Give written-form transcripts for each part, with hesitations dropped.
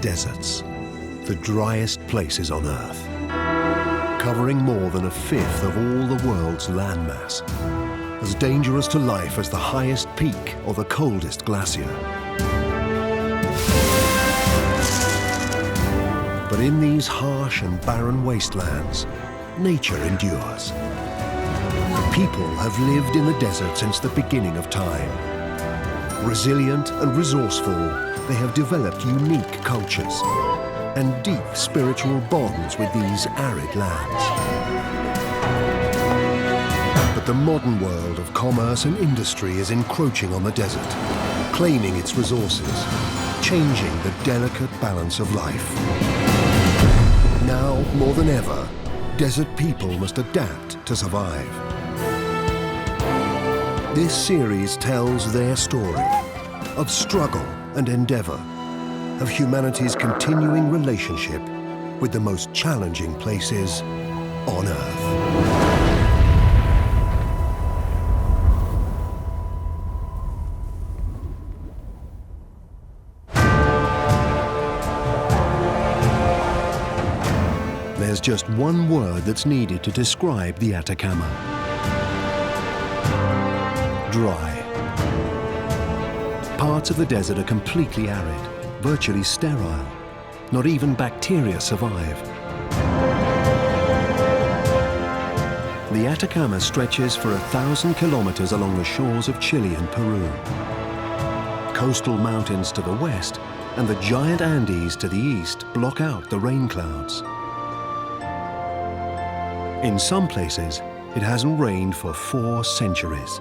deserts, the driest places on Earth, covering more than a fifth of all the world's landmass, as dangerous to life as the highest peak or the coldest glacier. But in these harsh and barren wastelands, nature endures. People have lived in the desert since the beginning of time. Resilient and resourceful, they have developed unique cultures and deep spiritual bonds with these arid lands. But the modern world of commerce and industry is encroaching on the desert, claiming its resources, changing the delicate balance of life. Now, more than ever, desert people must adapt to survive. This series tells their story of struggle and endeavor, of humanity's continuing relationship with the most challenging places on Earth. There's just one word that's needed to describe the Atacama. Dry. Parts of the desert are completely arid, virtually sterile. Not even bacteria survive. The Atacama stretches for 1,000 kilometers along the shores of Chile and Peru. Coastal mountains to the west and the giant Andes to the east block out the rain clouds. In some places, it hasn't rained for 4 centuries.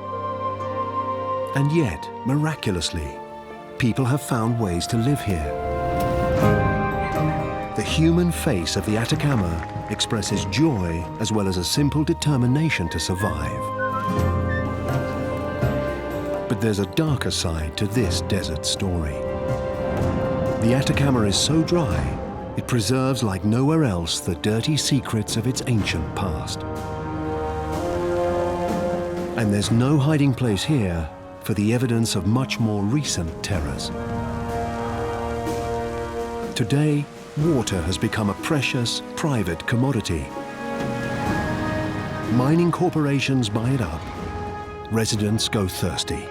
And yet, miraculously, people have found ways to live here. The human face of the Atacama expresses joy as well as a simple determination to survive. But there's a darker side to this desert story. The Atacama is so dry, it preserves like nowhere else the dirty secrets of its ancient past. And there's no hiding place here for the evidence of much more recent terrors. Today, water has become a precious, private commodity. Mining corporations buy it up. Residents go thirsty.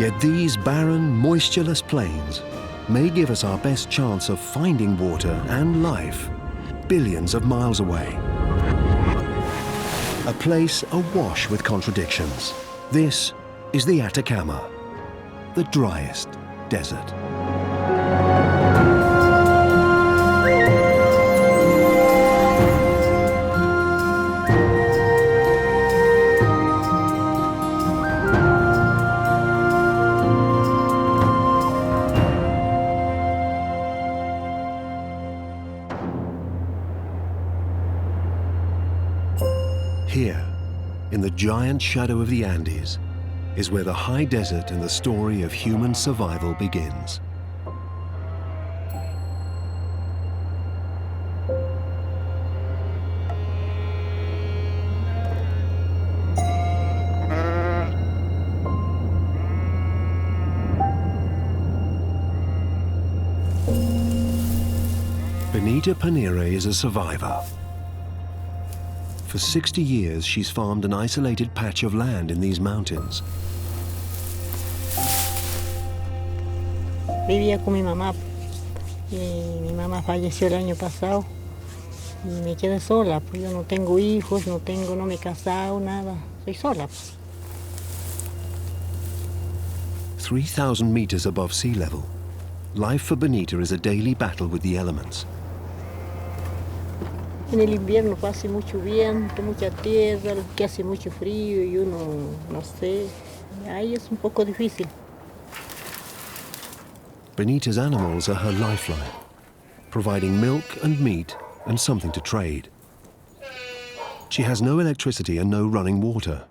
Yet these barren, moistureless plains may give us our best chance of finding water and life billions of miles away. A place awash with contradictions. This is the Atacama, the driest desert. Here, in the giant shadow of the Andes, is where the high desert and the story of human survival begins. Benita Panire is a survivor. For 60 years, she's farmed an isolated patch of land in these mountains. Vivía con mi mamá y mi mamá falleció el año pasado y me quedé sola, pues yo no tengo hijos, no me he casado, nada, soy sola. Pues. 3,000 meters above sea level, life for Benita is a daily battle with the elements. En el invierno hace mucho viento, mucha tierra, que hace mucho frío y uno, no sé, ahí es un poco difícil. Benita's animals are her lifeline, providing milk and meat and something to trade. She has no electricity and no running water.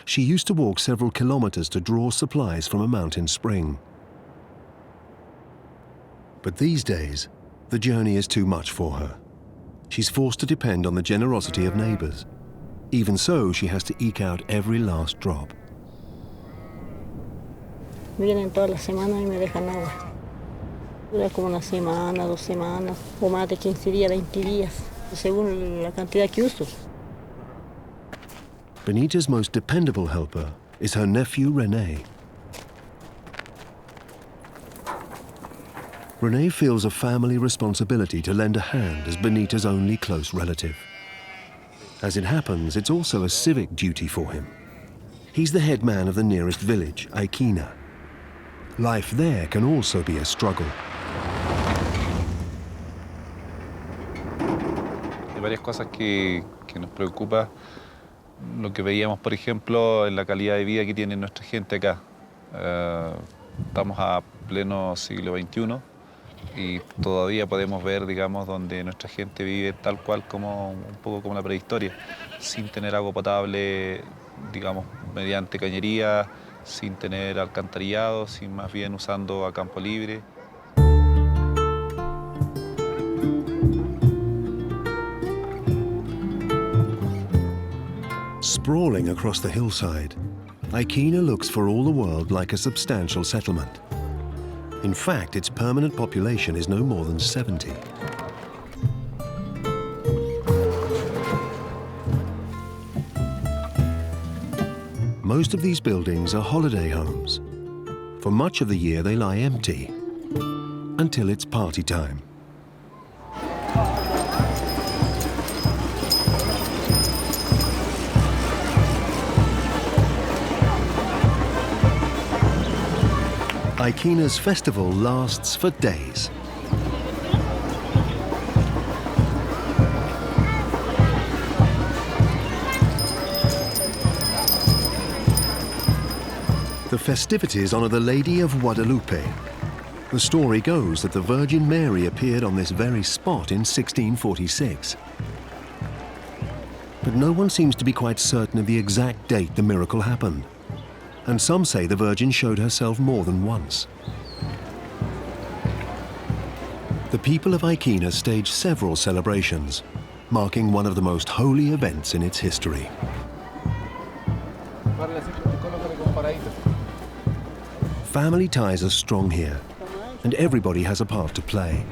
She used to walk several kilometers to draw supplies from a mountain spring. But these days, the journey is too much for her. She's forced to depend on the generosity of neighbors. Even so, she has to eke out every last drop. Vienen todas las semanas y me dejan agua. Dura como una semana, 2 semanas, o más de 15 días, 20 días, según la cantidad que uso. Benita's most dependable helper is her nephew René. René feels a family responsibility to lend a hand as Benita's only close relative. As it happens, it's also a civic duty for him. He's the head man of the nearest village, Aikina. Life there can also be a struggle. Hay varias cosas que nos preocupa. Lo que veíamos, por ejemplo, en la calidad de vida que tiene nuestra gente acá. Estamos a pleno siglo XXI y todavía podemos ver, digamos, donde nuestra gente vive tal cual como un poco como la prehistoria, sin tener agua potable, digamos, mediante cañería, sin tener alcantarillado, sin más bien usando a campo libre. Sprawling across the hillside, Aikina looks for all the world like a substantial settlement. In fact, its permanent population is no more than 70. Most of these buildings are holiday homes. For much of the year, they lie empty until it's party time. Aikina's festival lasts for days. The festivities honor the Lady of Guadalupe. The story goes that the Virgin Mary appeared on this very spot in 1646. But no one seems to be quite certain of the exact date the miracle happened. And some say the Virgin showed herself more than once. The people of Aikina staged several celebrations, marking one of the most holy events in its history. Family ties are strong here, and everybody has a part to play.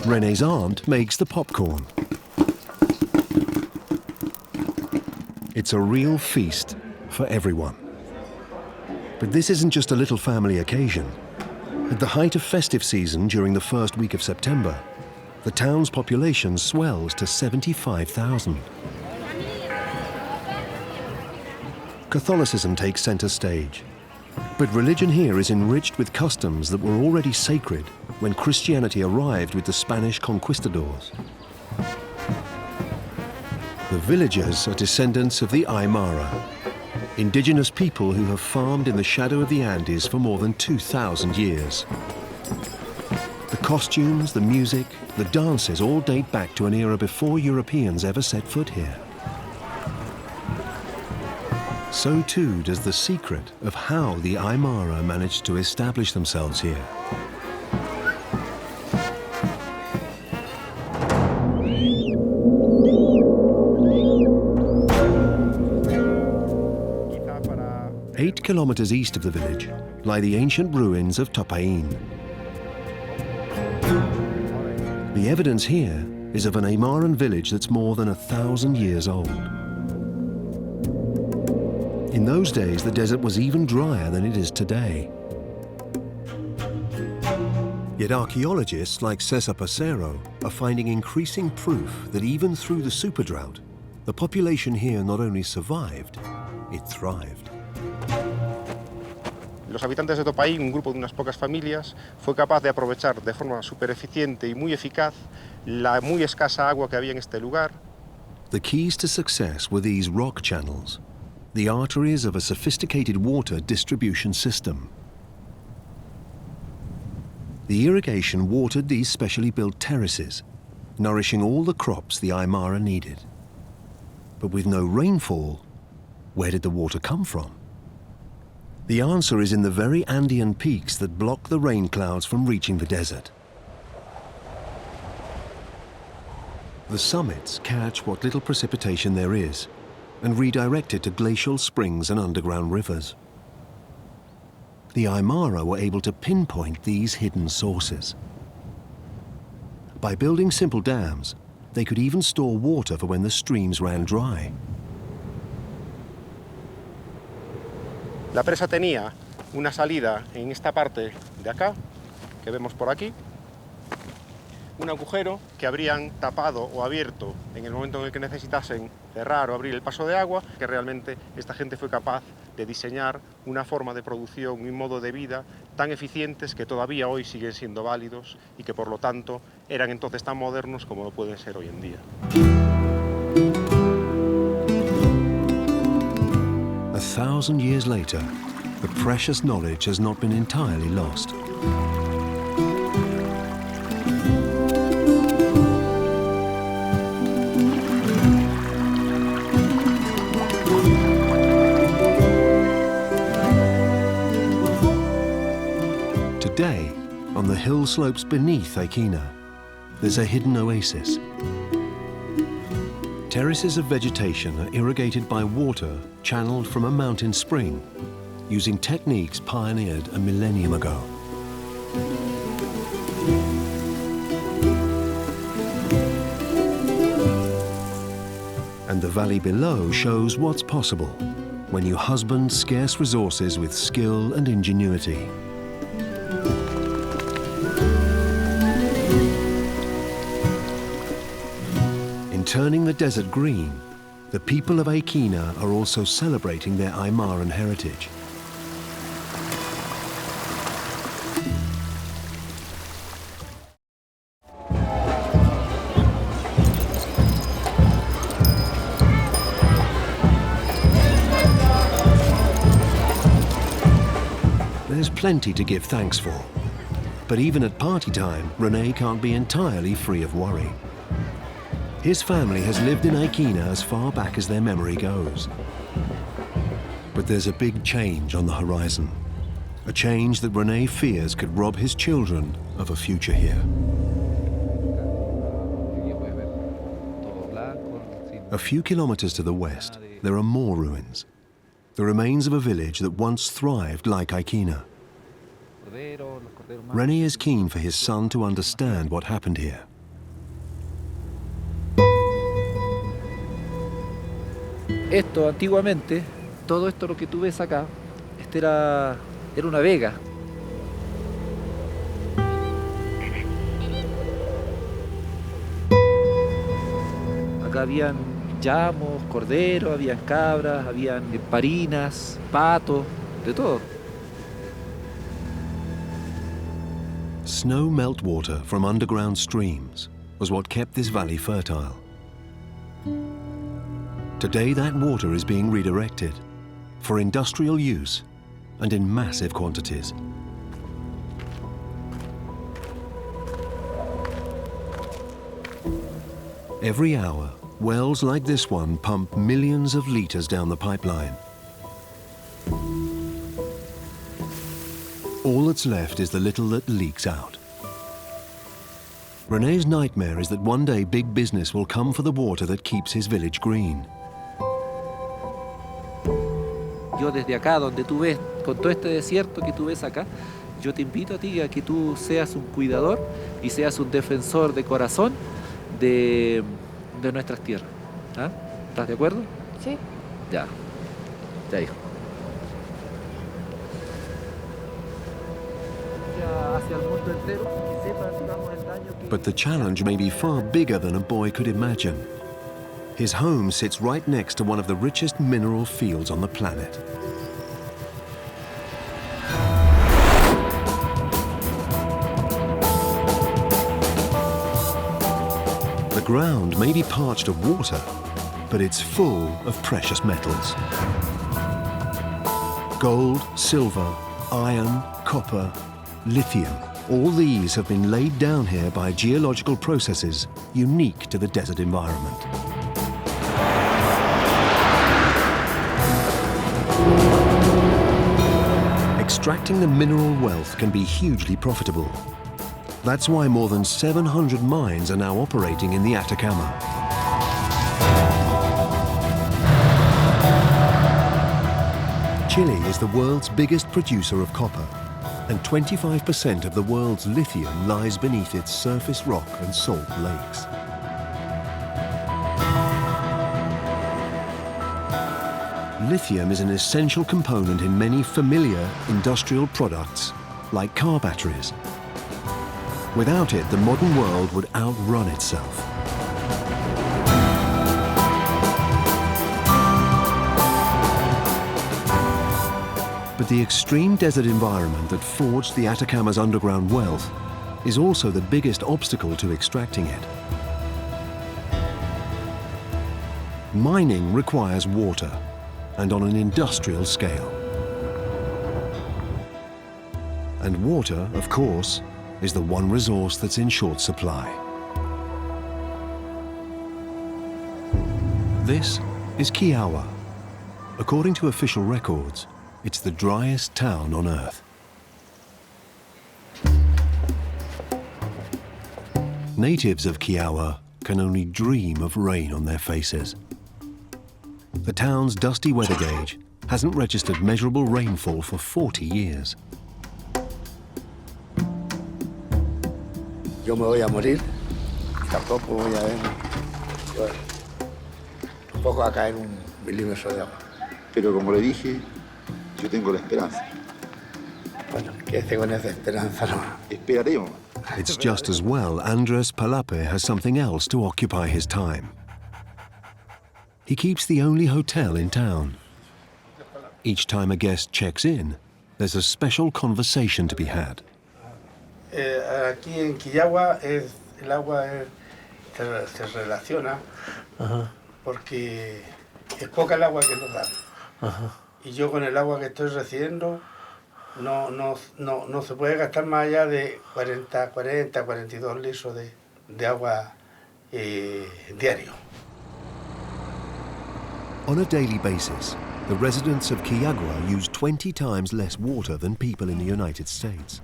René's aunt makes the popcorn. It's a real feast for everyone. But this isn't just a little family occasion. At the height of festive season during the first week of September, the town's population swells to 75,000. Catholicism takes center stage. But religion here is enriched with customs that were already sacred when Christianity arrived with the Spanish conquistadors. The villagers are descendants of the Aymara, indigenous people who have farmed in the shadow of the Andes for more than 2,000 years. The costumes, the music, the dances all date back to an era before Europeans ever set foot here. So too does the secret of how the Aymara managed to establish themselves here. Eight kilometers east of the village lie the ancient ruins of Topain. The evidence here is of an Aymaran village that's more than 1,000 years old. In those days, the desert was even drier than it is today. Yet archaeologists like Cesar Pacero are finding increasing proof that even through the super drought, the population here not only survived, it thrived. Los habitantes de Topain, un grupo de unas pocas familias, fue capaz de aprovechar de forma súper eficiente y muy eficaz la muy escasa agua que había en este lugar. The keys to success were these rock channels, the arteries of a sophisticated water distribution system. The irrigation watered these specially built terraces, nourishing all the crops the Aymara needed. But with no rainfall, where did the water come from? The answer is in the very Andean peaks that block the rain clouds from reaching the desert. The summits catch what little precipitation there is, and redirected to glacial springs and underground rivers. The Aymara were able to pinpoint these hidden sources. By building simple dams, they could even store water for when the streams ran dry. La presa tenía una salida en esta parte de acá, que vemos por aquí, un agujero que habrían tapado o abierto en el momento en el que necesitasen cerrar o abrir el paso de agua, que realmente esta gente fue capaz de diseñar una forma de producción y un modo de vida tan eficientes que todavía hoy siguen siendo válidos y que por lo tanto eran entonces tan modernos como lo pueden ser hoy en día. 1,000 years later, the precious knowledge has not been entirely lost. Today, on the hill slopes beneath Aegina, there's a hidden oasis. Terraces of vegetation are irrigated by water channeled from a mountain spring, using techniques pioneered a millennium ago. And the valley below shows what's possible when you husband scarce resources with skill and ingenuity. In turning the desert green, the people of Aegina are also celebrating their Aymaran heritage. There's plenty to give thanks for. But even at party time, René can't be entirely free of worry. His family has lived in Aegina as far back as their memory goes. But there's a big change on the horizon. A change that René fears could rob his children of a future here. A few kilometers to the west, there are more ruins. The remains of a village that once thrived like Aegina. René is keen for his son to understand what happened here. Esto antiguamente, todo esto lo que tú ves acá, era una vega. Acá habían llamos, corderos, habían cabras, habían parinas, patos, de todo. Snow meltwater from underground streams was what kept this valley fertile. Today, that water is being redirected for industrial use and in massive quantities. Every hour, wells like this one pump millions of liters down the pipeline. All that's left is the little that leaks out. René's nightmare is that one day big business will come for the water that keeps his village green. Yo desde acá, donde tú ves, con todo este desierto que tú ves acá, yo te invito a ti a que tú seas un cuidador y seas un defensor de corazón de nuestras tierras. ¿Ah? ¿Estás de acuerdo? Sí. Ya, hijo. Hacia el mundo entero, que sepa, digamos, el daño que... But the challenge may be far bigger than a boy could imagine. His home sits right next to one of the richest mineral fields on the planet. The ground may be parched of water, but it's full of precious metals. Gold, silver, iron, copper, lithium. All these have been laid down here by geological processes unique to the desert environment. Extracting the mineral wealth can be hugely profitable. That's why more than 700 mines are now operating in the Atacama. Chile is the world's biggest producer of copper, and 25% of the world's lithium lies beneath its surface rock and salt lakes. Lithium is an essential component in many familiar industrial products, like car batteries. Without it, the modern world would outrun itself. But the extreme desert environment that forged the Atacama's underground wealth is also the biggest obstacle to extracting it. Mining requires water, and on an industrial scale. And water, of course, is the one resource that's in short supply. This is Kiawa. According to official records, it's the driest town on Earth. Natives of Kiawa can only dream of rain on their faces. The town's dusty weather gauge hasn't registered measurable rainfall for 40 years. Yo me voy a morir, tampoco voy a ver. Tampoco va a caer un milímetro de agua. Pero como le dije, yo tengo la esperanza. Bueno, quédese con esa esperanza, ¿no? Esperaremos. It's just as well Andres Palape has something else to occupy his time. He keeps the only hotel in town. Each time a guest checks in, there's a special conversation to be had. Aquí en Quillagua el agua se relaciona porque es poca el agua que nos dan. Y yo con el agua que estoy recibiendo no se puede gastar más allá de 42 litros de agua diario. On a daily basis, the residents of Quillagua use 20 times less water than people in the United States.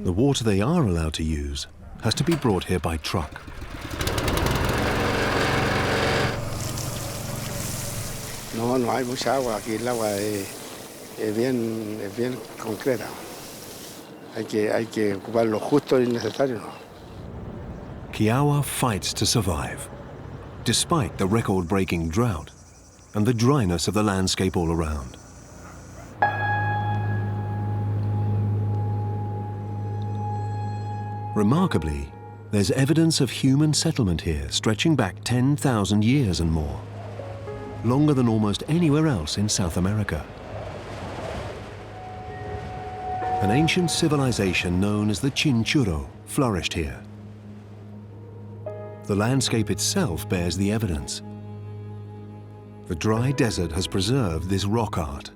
The water they are allowed to use has to be brought here by truck. No hay mucha agua. Aquí el agua es bien concreta. Hay que ocupar lo justo y necesario, ¿no? Kiawa fights to survive, despite the record-breaking drought and the dryness of the landscape all around. Remarkably, there's evidence of human settlement here stretching back 10,000 years and more, longer than almost anywhere else in South America. An ancient civilization known as the Chinchurro flourished here. The landscape itself bears the evidence. The dry desert has preserved this rock art,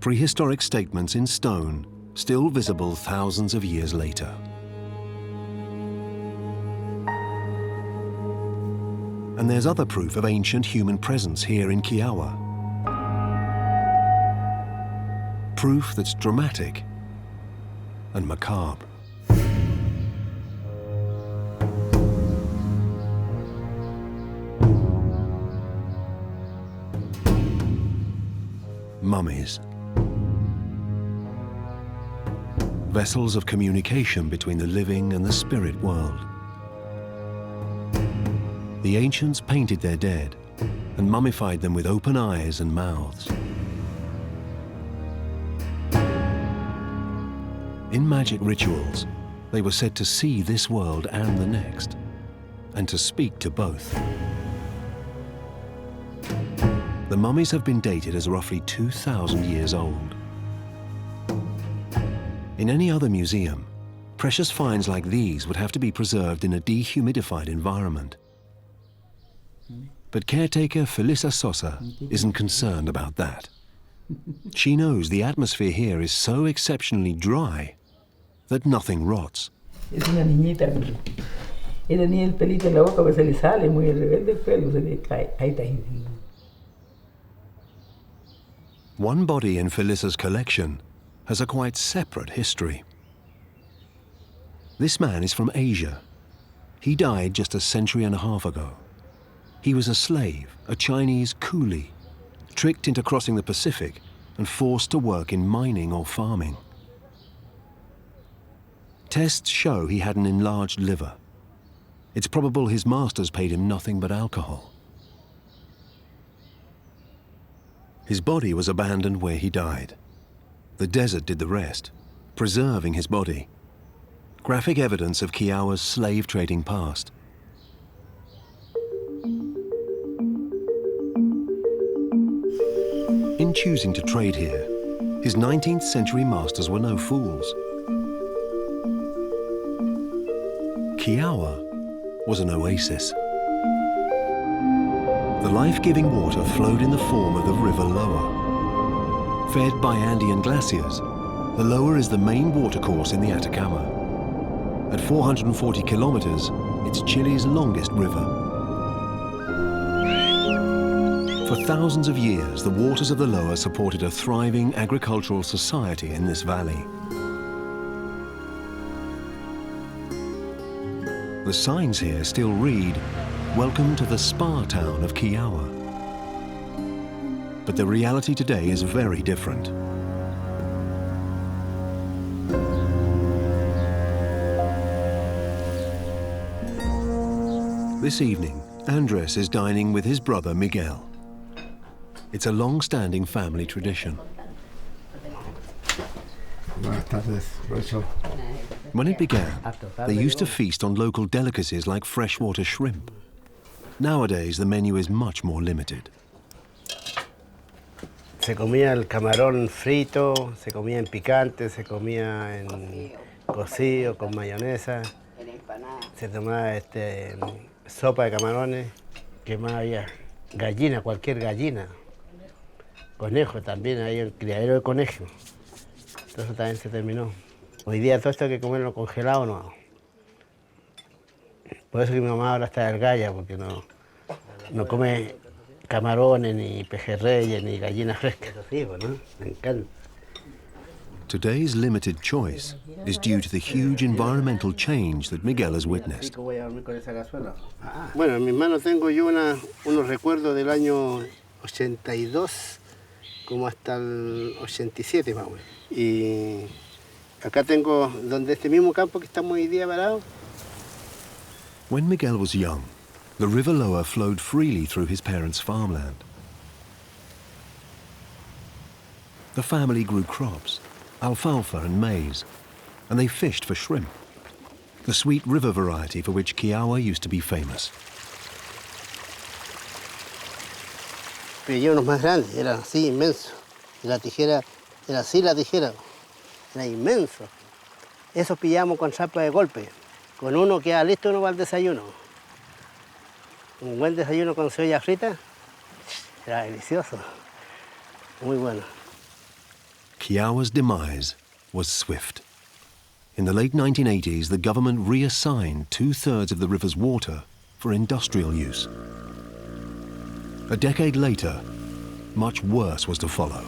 prehistoric statements in stone, still visible thousands of years later. And there's other proof of ancient human presence here in Kiawa. Proof that's dramatic and macabre. Mummies. Vessels of communication between the living and the spirit world. The ancients painted their dead and mummified them with open eyes and mouths. In magic rituals, they were said to see this world and the next, and to speak to both. The mummies have been dated as roughly 2,000 years old. In any other museum, precious finds like these would have to be preserved in a dehumidified environment. But caretaker Felisa Sosa isn't concerned about that. She knows the atmosphere here is so exceptionally dry that nothing rots. Es una niñita. Y tenía el pelito en la boca, pues se le sale muy rebelde el pelo, se le cae. Ahí está. One body in Felisa's collection has a quite separate history. This man is from Asia. He died just a century and a half ago. He was a slave, a Chinese coolie, tricked into crossing the Pacific and forced to work in mining or farming. Tests show he had an enlarged liver. It's probable his masters paid him nothing but alcohol. His body was abandoned where he died. The desert did the rest, preserving his body. Graphic evidence of Kiowa's slave trading past. In choosing to trade here, his 19th century masters were no fools. Kiowa was an oasis. The life-giving water flowed in the form of the River Loa. Fed by Andean glaciers, the Loa is the main watercourse in the Atacama. At 440 kilometers, it's Chile's longest river. For thousands of years, the waters of the Loa supported a thriving agricultural society in this valley. The signs here still read, "Welcome to the spa town of Kiowa." But the reality today is very different. This evening, Andres is dining with his brother Miguel. It's a long-standing family tradition. When it began, they used to feast on local delicacies like freshwater shrimp. Nowadays, the menu is much more limited. Se comía el camarón frito, se comía en picante, se comía en cocido con mayonesa, se tomaba sopa de camarones, que más había gallina, cualquier gallina, conejo también, hay el criadero de conejos, todo eso también se terminó. Hoy día todo esto hay que comerlo congelado no. Por eso que mi mamá ahora está delgada, porque no come camarones, ni pejerreyes, ni gallinas frescas. Eso sí, ¿no? Me encanta. Today's limited choice is due to the huge environmental change that Miguel has witnessed. Bueno, en mis manos tengo yo unos recuerdos del año 82 como hasta el 87 más o menos. Y acá tengo donde este mismo campo que estamos hoy día parados. When Miguel was young, the River Loa flowed freely through his parents' farmland. The family grew crops, alfalfa and maize, and they fished for shrimp, the sweet river variety for which Kiowa used to be famous. Pillé unos más grandes, eran así inmensos. Y la tijera, era así la tijera, era inmenso. Eso pillamos con chapa de golpe. Con uno queda listo, uno va al desayuno. Un buen desayuno con cebolla frita, era delicioso, muy bueno. Kiowa's demise was swift. In the late 1980s, the government reassigned 2/3 of the river's water for industrial use. A decade later, much worse was to follow.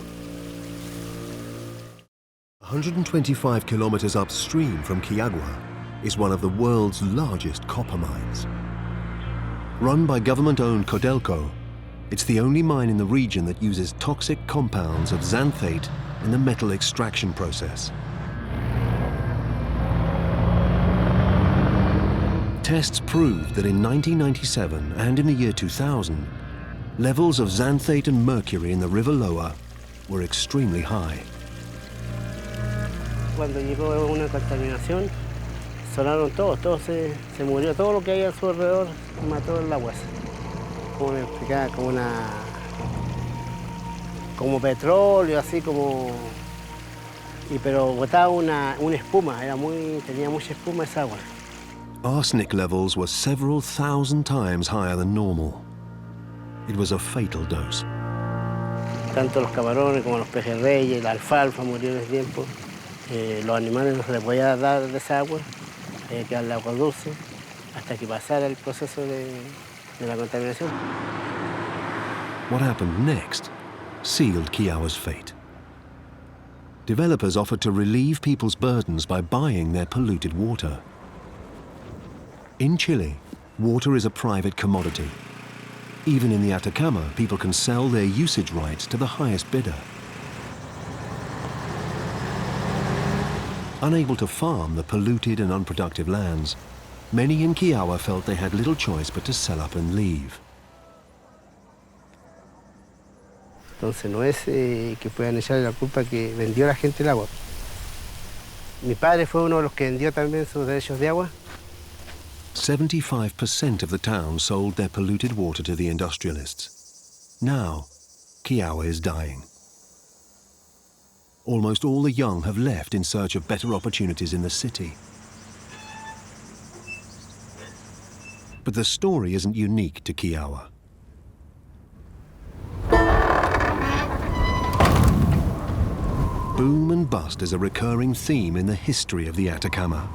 125 kilometers upstream from Kiagua is one of the world's largest copper mines. Run by government-owned Codelco, it's the only mine in the region that uses toxic compounds of xanthate in the metal extraction process. Tests proved that in 1997 and in the year 2000, levels of xanthate and mercury in the River Loa were extremely high. Cuando llegó una contaminación, sonaron todos se murió, todo lo que hay a su alrededor mató el agua. Como me explicaba, como petróleo, así como... pero botaba una espuma, tenía mucha espuma esa agua. Arsenic levels were several thousand times higher than normal. It was a fatal dose. Tanto los camarones como los pejerreyes, la alfalfa murió en ese tiempo. Los animales no se les podía dar de esa agua, que era el agua dulce, hasta que pasara el proceso de la contaminación. What happened next sealed Kiowa's fate. Developers offered to relieve people's burdens by buying their polluted water. In Chile, water is a private commodity. Even in the Atacama, people can sell their usage rights to the highest bidder. Unable to farm the polluted and unproductive lands, many in Quiahua felt they had little choice but to sell up and leave. Entonces no es que puedan echarle la culpa que vendió la gente el agua. Mi padre fue uno de los que vendió también sus derechos de agua. 75% of the town sold their polluted water to the industrialists. Now, Quiahua is dying. Almost all the young have left in search of better opportunities in the city. But the story isn't unique to Quiahua. Boom and bust is a recurring theme in the history of the Atacama.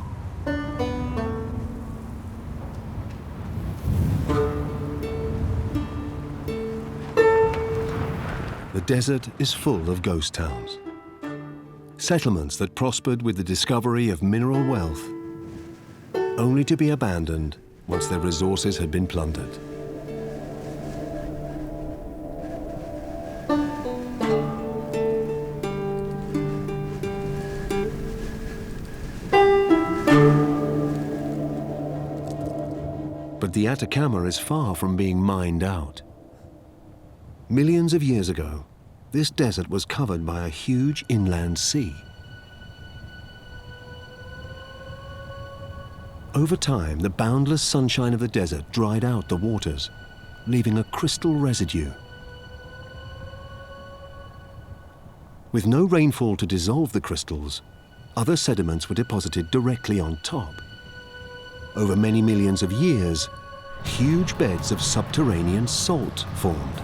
The desert is full of ghost towns. Settlements that prospered with the discovery of mineral wealth, only to be abandoned once their resources had been plundered. But the Atacama is far from being mined out. Millions of years ago, this desert was covered by a huge inland sea. Over time, the boundless sunshine of the desert dried out the waters, leaving a crystal residue. With no rainfall to dissolve the crystals, other sediments were deposited directly on top. Over many millions of years, huge beds of subterranean salt formed.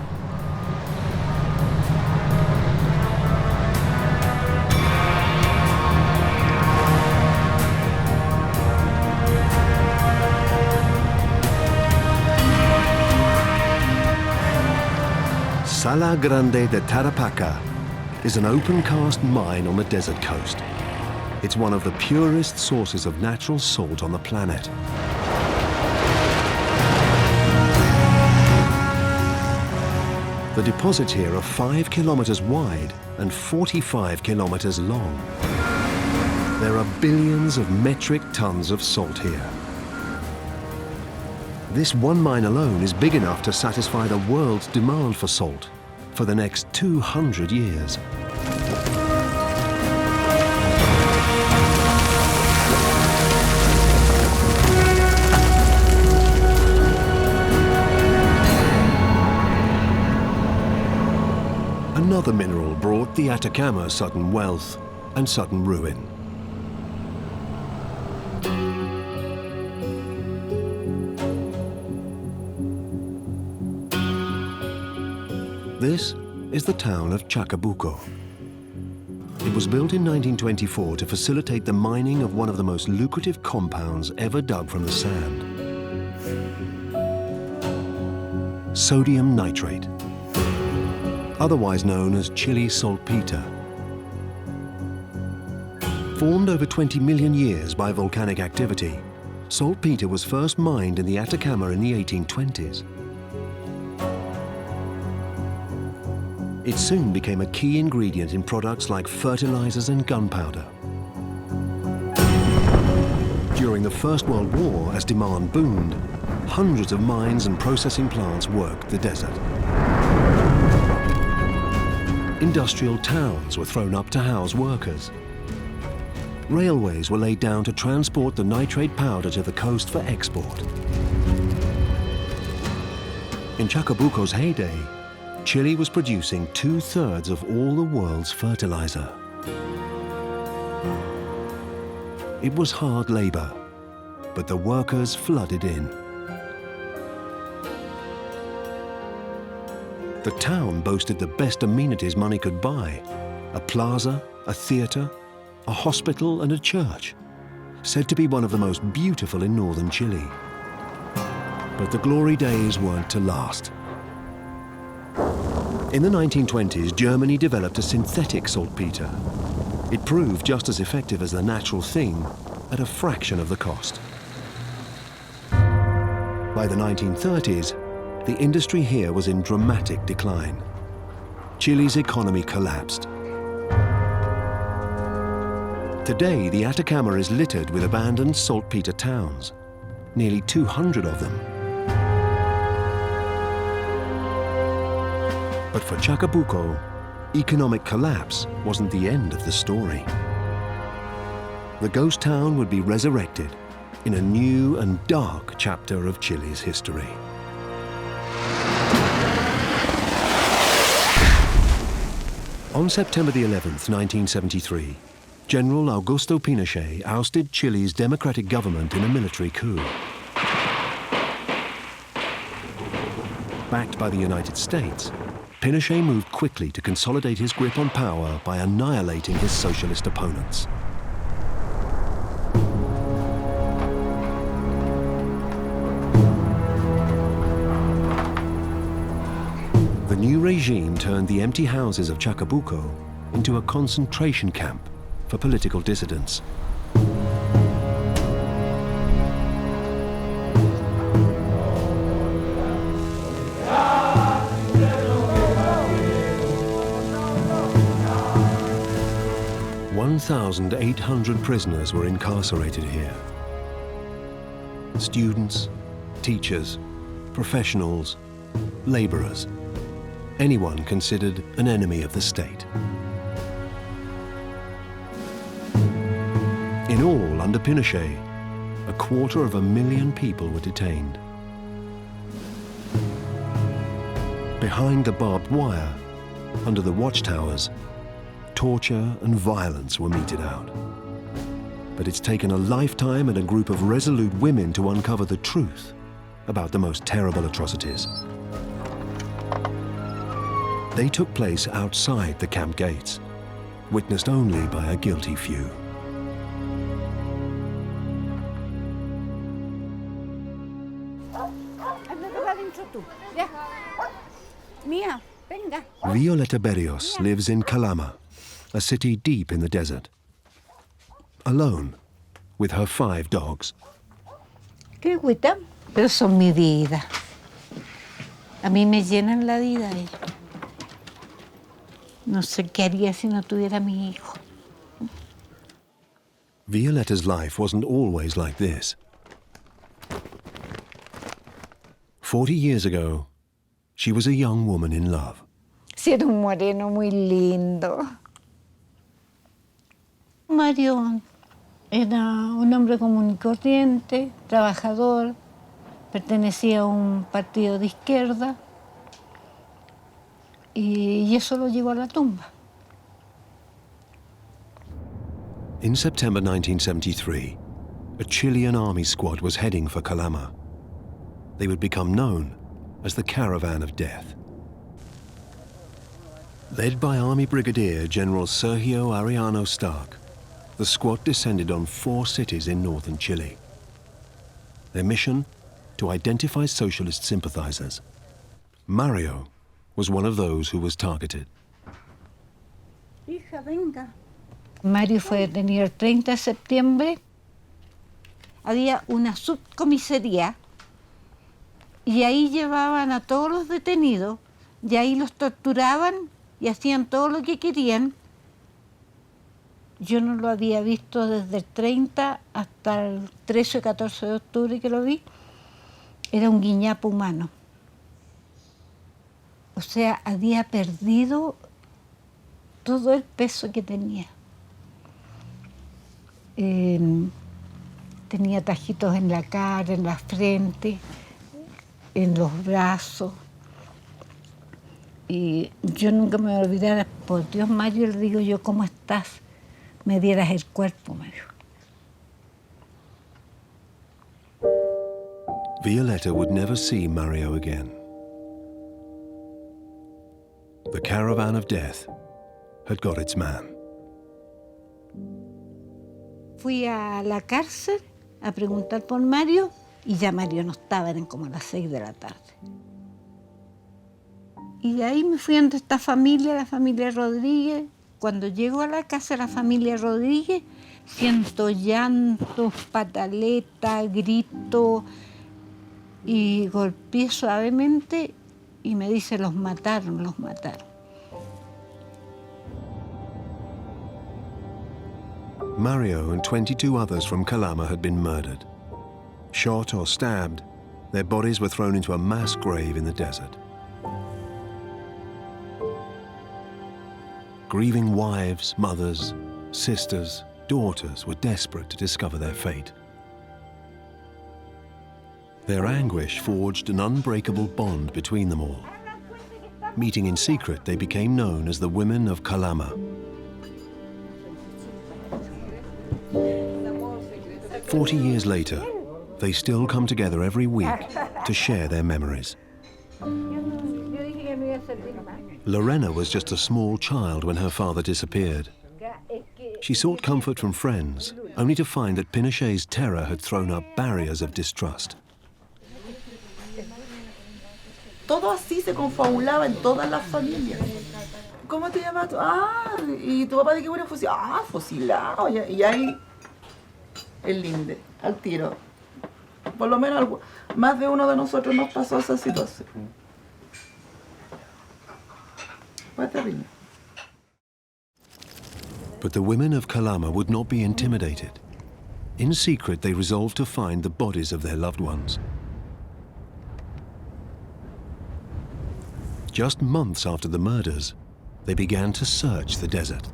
Sala Grande de Tarapacá is an open-cast mine on the desert coast. It's one of the purest sources of natural salt on the planet. The deposits here are 5 kilometers wide and 45 kilometers long. There are billions of metric tons of salt here. This one mine alone is big enough to satisfy the world's demand for salt for the next 200 years. Another mineral brought the Atacama sudden wealth and sudden ruin. This is the town of Chacabuco. It was built in 1924 to facilitate the mining of one of the most lucrative compounds ever dug from the sand: sodium nitrate, otherwise known as Chile saltpeter. Formed over 20 million years by volcanic activity, saltpeter was first mined in the Atacama in the 1820s. It soon became a key ingredient in products like fertilizers and gunpowder. During the First World War, as demand boomed, hundreds of mines and processing plants worked the desert. Industrial towns were thrown up to house workers. Railways were laid down to transport the nitrate powder to the coast for export. In Chacabuco's heyday, Chile was producing 2/3 of all the world's fertilizer. It was hard labor, but the workers flooded in. The town boasted the best amenities money could buy: a plaza, a theater, a hospital and a church, said to be one of the most beautiful in northern Chile. But the glory days weren't to last. In the 1920s, Germany developed a synthetic saltpeter. It proved just as effective as the natural thing at a fraction of the cost. By the 1930s, the industry here was in dramatic decline. Chile's economy collapsed. Today, the Atacama is littered with abandoned saltpeter towns, nearly 200 of them. But for Chacabuco, economic collapse wasn't the end of the story. The ghost town would be resurrected in a new and dark chapter of Chile's history. On September the 11th, 1973, General Augusto Pinochet ousted Chile's democratic government in a military coup. Backed by the United States, Pinochet moved quickly to consolidate his grip on power by annihilating his socialist opponents. The new regime turned the empty houses of Chacabuco into a concentration camp for political dissidents. "1,800 prisoners were incarcerated here. Students, teachers, professionals, laborers, anyone considered an enemy of the state. In all, under Pinochet, 250,000 people were detained. Behind the barbed wire, under the watchtowers, torture and violence were meted out. But it's taken a lifetime and a group of resolute women to uncover the truth about the most terrible atrocities. They took place outside the camp gates, witnessed only by a guilty few. Violeta Berrios lives in Calama, a city deep in the desert. Alone, with her 5 dogs. Qué agüita, pero son mi vida. A mí me llenan la vida ellos. No sé qué haría si no tuviera mi hijo. Violeta's life wasn't always like this. 40 years ago, she was a young woman in love. Sí, era un moreno muy lindo. Mario era un hombre común y corriente, trabajador, pertenecía a un partido de izquierda y eso lo llevó a la tumba. In September 1973, a Chilean army squad was heading for Calama. They would become known as the Caravan of Death. Led by Army Brigadier General Sergio Ariano Stark, the squad descended on 4 cities in northern Chile. Their mission? To identify socialist sympathizers. Mario was one of those who was targeted. Hija, venga. Mario fue detenido el 30 de septiembre. Había una subcomisaría y ahí llevaban a todos los detenidos y ahí los torturaban y hacían todo lo que querían. Yo no lo había visto desde el 30 hasta el 13 o 14 de octubre que lo vi. Era un guiñapo humano. O sea, había perdido todo el peso que tenía. Tenía tajitos en la cara, en la frente, en los brazos. Y yo nunca me voy a olvidar, por Dios, Mario, le digo yo, ¿cómo estás? Me dieras el cuerpo, me dijo. Violeta would never see Mario again. The Caravan of Death had got its man. Fui a la cárcel a preguntar por Mario y ya Mario no estaba, eran como las 6 de la tarde. Y de ahí me fui ante esta familia, la familia Rodríguez. Cuando llego a la casa de la familia Rodríguez, siento llantos, pataletas, gritos. y golpeé suavemente y me dice, los mataron, los mataron. Mario and 22 others from Calama had been murdered. Shot or stabbed, their bodies were thrown into a mass grave in the desert. Grieving wives, mothers, sisters, daughters were desperate to discover their fate. Their anguish forged an unbreakable bond between them all. Meeting in secret, they became known as the Women of Calama. 40 years later, they still come together every week to share their memories. Lorena was just a small child when her father disappeared. She sought comfort from friends, only to find that Pinochet's terror had thrown up barriers of distrust. Todo así se confabulaba en todas las familias. ¿Cómo te llamas tú? Ah, ¿y tu papá de qué murió fusilado? Ah, fusilado. Y ahí el linde, al tiro. Por lo menos más de uno de nosotros nos pasó esa situación. Fue terrible. But the women of Calama would not be intimidated. In secret, they resolved to find the bodies of their loved ones. Just months after the murders, they began to search the desert.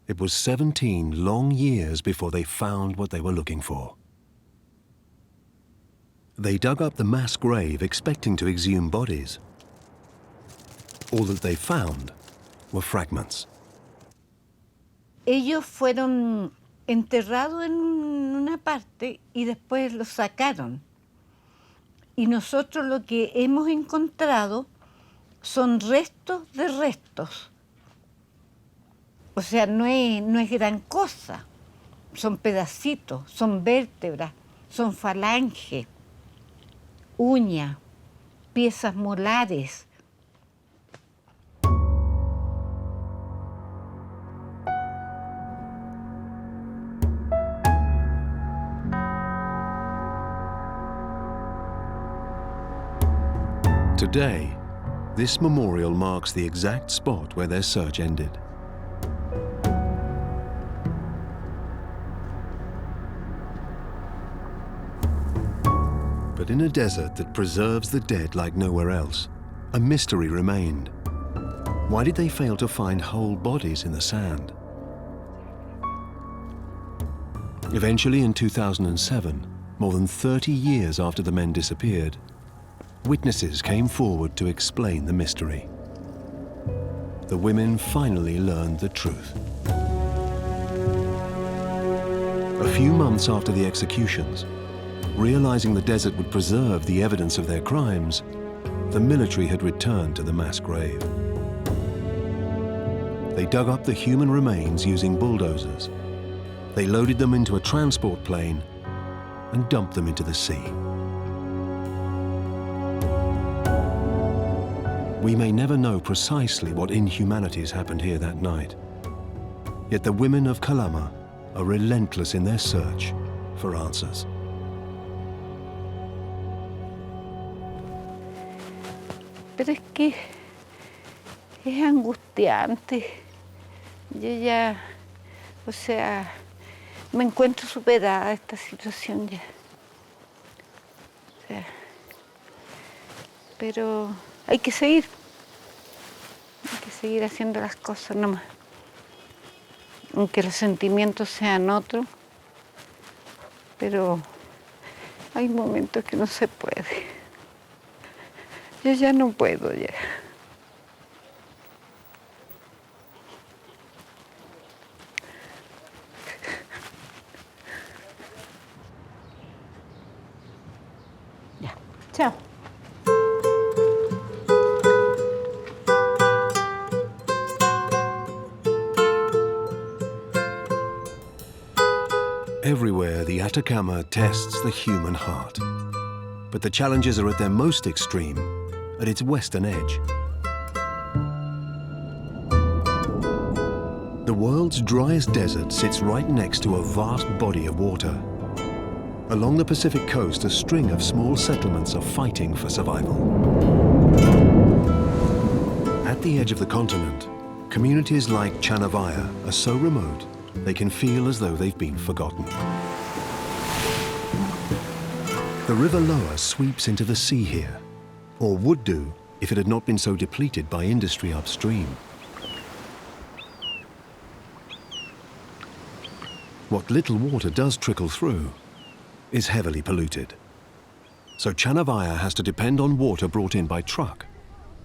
It was 17 long years before they found what they were looking for. They dug up the mass grave expecting to exhume bodies. All that they found were fragments. Ellos fueron enterrados en una parte y después los sacaron. Y nosotros lo que hemos encontrado son restos de restos. O sea, no es gran cosa. Son pedacitos, son vértebras, son falanges, uñas, piezas molares. Today, this memorial marks the exact spot where their search ended. But in a desert that preserves the dead like nowhere else, a mystery remained. Why did they fail to find whole bodies in the sand? Eventually, in 2007, more than 30 years after the men disappeared, witnesses came forward to explain the mystery. The women finally learned the truth. A few months after the executions, realizing the desert would preserve the evidence of their crimes, the military had returned to the mass grave. They dug up the human remains using bulldozers. They loaded them into a transport plane and dumped them into the sea. We may never know precisely what inhumanities happened here that night. Yet the women of Calama are relentless in their search for answers. Pero es que es angustiante. Yo ya, o sea, me encuentro superada esta situación ya. O sea, pero hay que seguir haciendo las cosas nomás. Aunque los sentimientos sean otros, pero hay momentos que no se puede. Yo ya no puedo ya. Ya, chao. Everywhere, the Atacama tests the human heart. But the challenges are at their most extreme, at its western edge. The world's driest desert sits right next to a vast body of water. Along the Pacific coast, a string of small settlements are fighting for survival. At the edge of the continent, communities like Chanavaya are so remote they can feel as though they've been forgotten. The River Loa sweeps into the sea here, or would do if it had not been so depleted by industry upstream. What little water does trickle through is heavily polluted. So Chanavaya has to depend on water brought in by truck,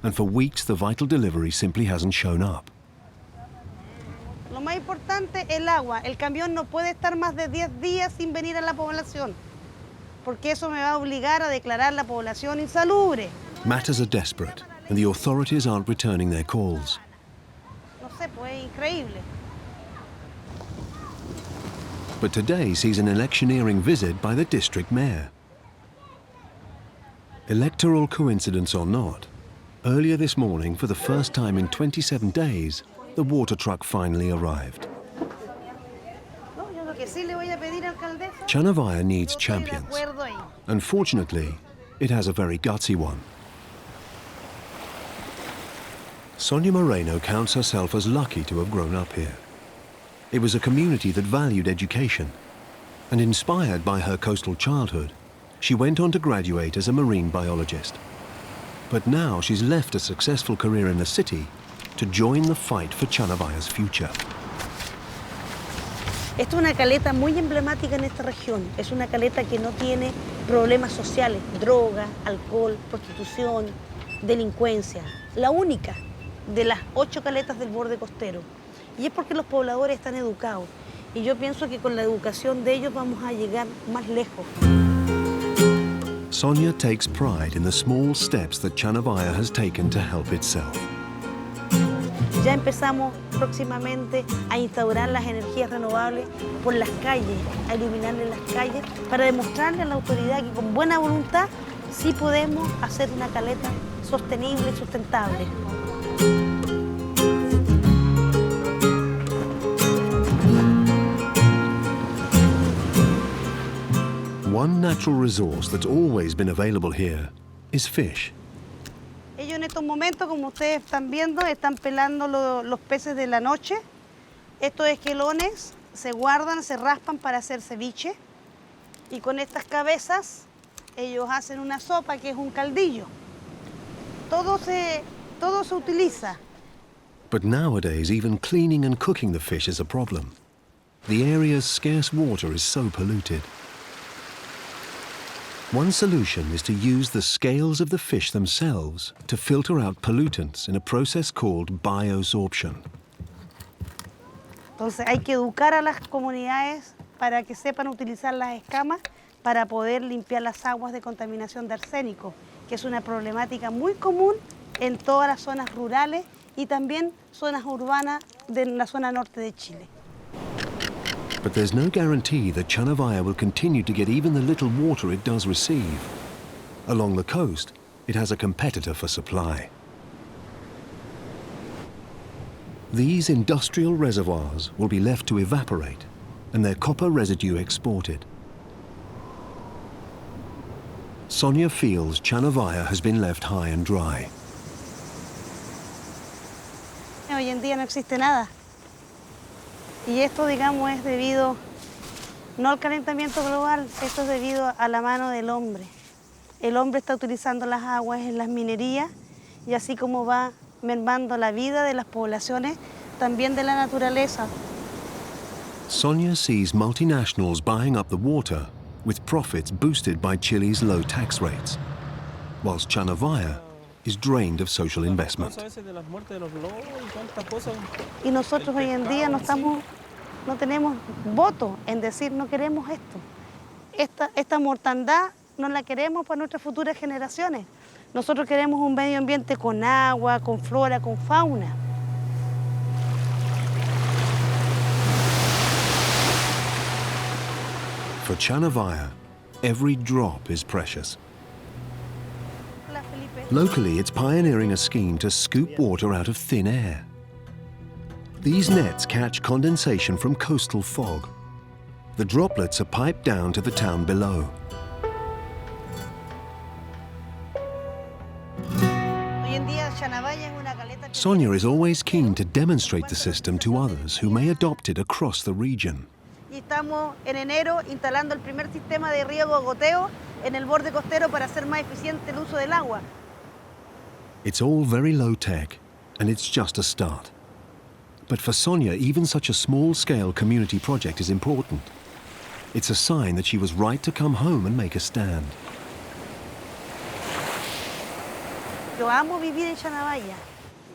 and for weeks the vital delivery simply hasn't shown up. Lo más importante, el agua. El camión no puede estar más de 10 días sin venir a la población, porque eso me va a obligar a declarar la población insalubre. Matters are desperate, and the authorities aren't returning their calls. No sé, pues es increíble. But today sees an electioneering visit by the district mayor. Electoral coincidence or not, earlier this morning, for the first time in 27 days, the water truck finally arrived. Chanavaya needs champions. Unfortunately, it has a very gutsy one. Sonia Moreno counts herself as lucky to have grown up here. It was a community that valued education, and inspired by her coastal childhood, she went on to graduate as a marine biologist. But now she's left a successful career in the city to join the fight for Chanavaya's future. Esta es una caleta muy emblemática en esta región. Es una caleta que no tiene problemas sociales, droga, alcohol, prostitución, delincuencia. La única de las 8 caletas del borde costero. Y es porque los pobladores están educados. Y yo pienso que con la educación de ellos vamos a llegar más lejos. Sonia takes pride in the small steps that Chanavaya has taken to help itself. Ya empezamos próximamente a instaurar las energías renovables por las calles, a iluminarle las calles, para demostrarle a la autoridad que con buena voluntad sí podemos hacer una caleta sostenible y sustentable. One natural resource that's always been available here is fish. Ellos en estos momentos, como ustedes están viendo, están pelando los peces de la noche. Estos esquelones se guardan, se raspan para hacer ceviche. Y con estas cabezas ellos hacen una sopa que es un caldillo. Todo se utiliza. But nowadays, even cleaning and cooking the fish is a problem. The area's scarce water is so polluted. One solution is to use the scales of the fish themselves to filter out pollutants in a process called biosorption. Entonces hay que educar a las comunidades para que sepan utilizar las escamas para poder limpiar las aguas de contaminación de arsénico, que es una problemática muy común en todas las zonas rurales y también zonas urbanas de la zona norte de Chile. But there's no guarantee that Chanavaya will continue to get even the little water it does receive. Along the coast, it has a competitor for supply. These industrial reservoirs will be left to evaporate and their copper residue exported. Sonia feels Chanavaya has been left high and dry. Hoy en día no existe nada. Y esto, digamos, es debido, no al calentamiento global, esto es debido a la mano del hombre. El hombre está utilizando las aguas en las minerías y así como va mermando la vida de las poblaciones, también de la naturaleza. Sonia sees multinationals buying up the water with profits boosted by Chile's low tax rates, whilst Chanavaya is drained of social investment. Y nosotros hoy en día no tenemos voto en decir no queremos esto. Esta mortandad no la queremos para nuestras futuras generaciones. Nosotros queremos un medio ambiente con agua, con flora, con fauna. For Chanavaya, every drop is precious. Locally, it's pioneering a scheme to scoop water out of thin air. These nets catch condensation from coastal fog. the droplets are piped down to the town below. Sonia is always keen to demonstrate the system to others who may adopt it across the region. Y estamos en enero instalando el primer sistema de riego a goteo en el borde costero para hacer más eficiente el uso del agua. It's all very low-tech, and it's just a start. But for Sonia, even such a small-scale community project is important. It's a sign that she was right to come home and make a stand. Yo amo vivir en Chanabaya.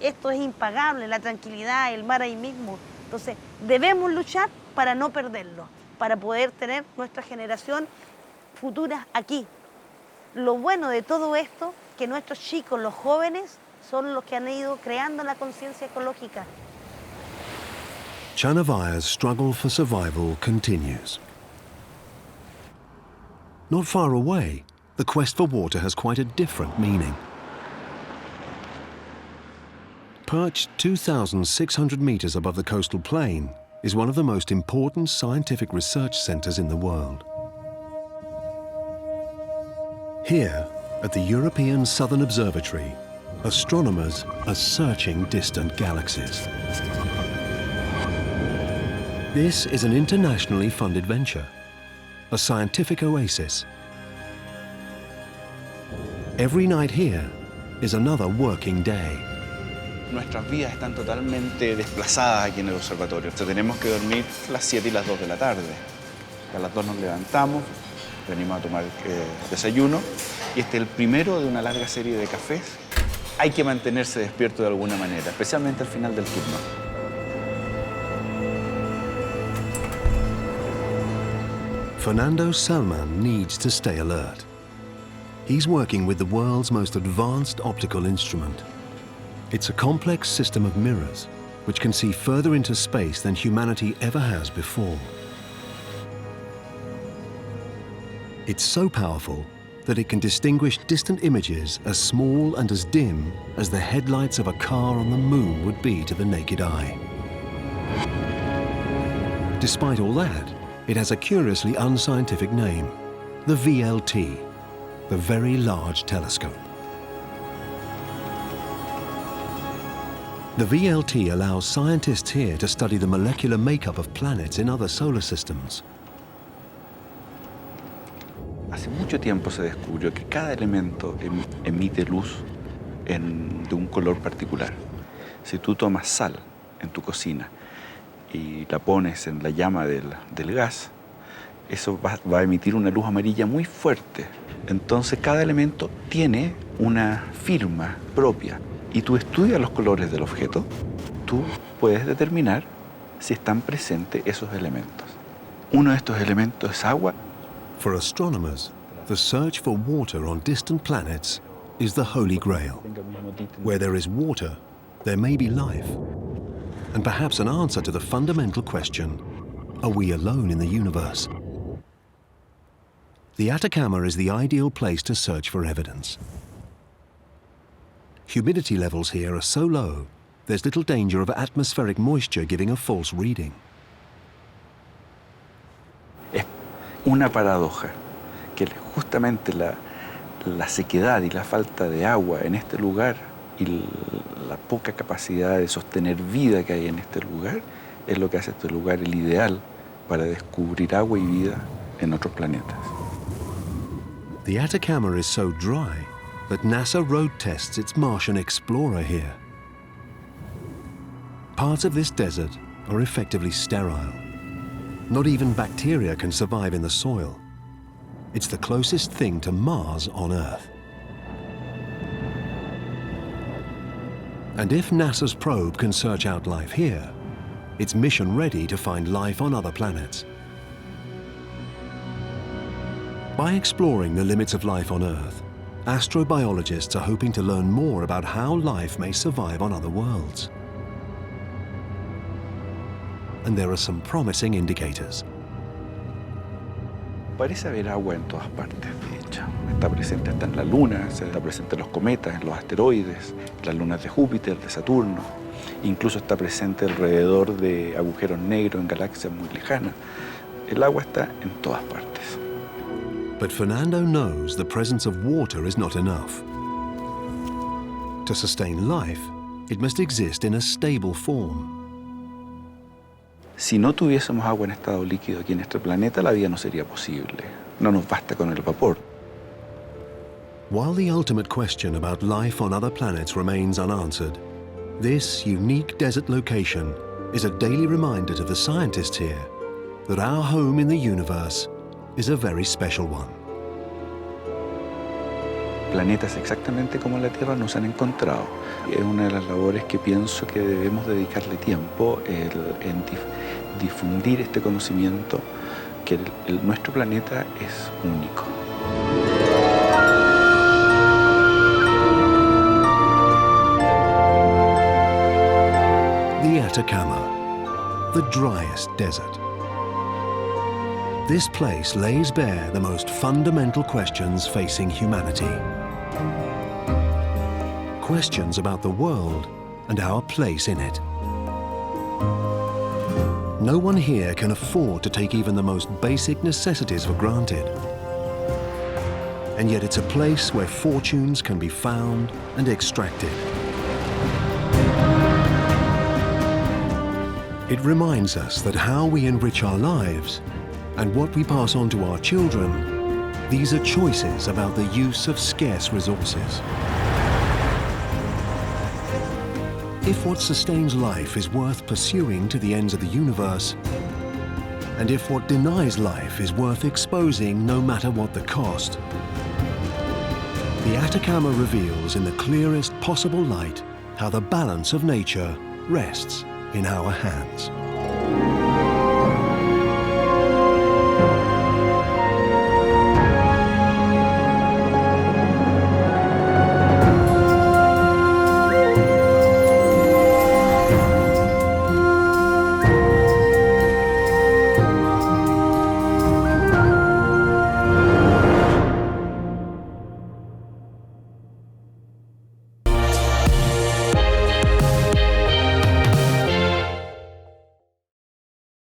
Esto es impagable, la tranquilidad, el mar ahí mismo. Entonces, debemos luchar para no perderlo, para poder tener nuestra generación futura aquí. Lo bueno de todo esto, que nuestros chicos, los jóvenes, son los que han ido creando la conciencia ecológica. Chanavaya's struggle for survival continues. Not far away, the quest for water has quite a different meaning. Perched 2,600 meters above the coastal plain is one of the most important scientific research centers in the world. Here, at the European Southern Observatory, astronomers are searching distant galaxies. This is an internationally funded venture, a scientific oasis. Every night here is another working day. Nuestras vidas están totalmente desplazadas aquí en el observatorio. Tenemos que dormir las 7 y las 2 de la tarde. A las 2 nos levantamos, venimos a tomar desayuno y este es el primero de una larga serie de cafés. Hay que mantenerse despierto de alguna manera, especialmente al final del turno. Fernando Salman needs to stay alert. He's working with the world's most advanced optical instrument. It's a complex system of mirrors, which can see further into space than humanity ever has before. It's so powerful that it can distinguish distant images as small and as dim as the headlights of a car on the moon would be to the naked eye. Despite all that, it has a curiously unscientific name, the VLT, the Very Large Telescope. The VLT allows scientists here to study the molecular makeup of planets in other solar systems. Hace mucho tiempo se descubrió que cada elemento emite luz de un color particular. Si tú tomas sal en tu cocina y la pones en la llama del gas, eso va a emitir una luz amarilla muy fuerte. Entonces cada elemento tiene una firma propia. Y tú estudias los colores del objeto, tú puedes determinar si están presentes esos elementos. Uno de estos elementos es agua. For astronomers, the search for water on distant planets is the Holy Grail. Where there is water, there may be life. And perhaps an answer to the fundamental question, are we alone in the universe? The Atacama is the ideal place to search for evidence. Humidity levels here are so low, there's little danger of atmospheric moisture giving a false reading. Es una paradoja que justamente la sequedad y la falta de agua en este lugar y la poca capacidad de sostener vida que hay en este lugar es lo que hace este lugar el ideal para descubrir agua y vida en otros planetas. The Atacama is so dry that NASA road tests its Martian Explorer here. Parts of this desert are effectively sterile. Not even bacteria can survive in the soil. It's the closest thing to Mars on Earth. And if NASA's probe can search out life here, it's mission ready to find life on other planets. By exploring the limits of life on Earth, astrobiologists are hoping to learn more about how life may survive on other worlds. And there are some promising indicators. Parece haber agua en todas partes, de hecho. Está presente hasta en la Luna, está presente en los cometas, en los asteroides, en las lunas de Júpiter, de Saturno. Incluso está presente alrededor de agujeros negros en galaxias muy lejanas. El agua está en todas partes. But Fernando knows the presence of water is not enough. To sustain life, it must exist in a stable form. Si no tuviésemos agua en estado líquido aquí en nuestro planeta, la vida no sería posible. No nos basta con el vapor. While the ultimate question about life on other planets remains unanswered, this unique desert location is a daily reminder to the scientists here that our home in the universe is a very special one. Planetas exactamente como la Tierra no se han encontrado. Es una de las labores que pienso que debemos dedicarle tiempo en difundir este conocimiento, que nuestro planeta es único. The Atacama, the driest desert. This place lays bare the most fundamental questions facing humanity. Questions about the world and our place in it. No one here can afford to take even the most basic necessities for granted. And yet it's a place where fortunes can be found and extracted. It reminds us that how we enrich our lives and what we pass on to our children, these are choices about the use of scarce resources. If what sustains life is worth pursuing to the ends of the universe, and if what denies life is worth exposing no matter what the cost, the Atacama reveals in the clearest possible light how the balance of nature rests in our hands.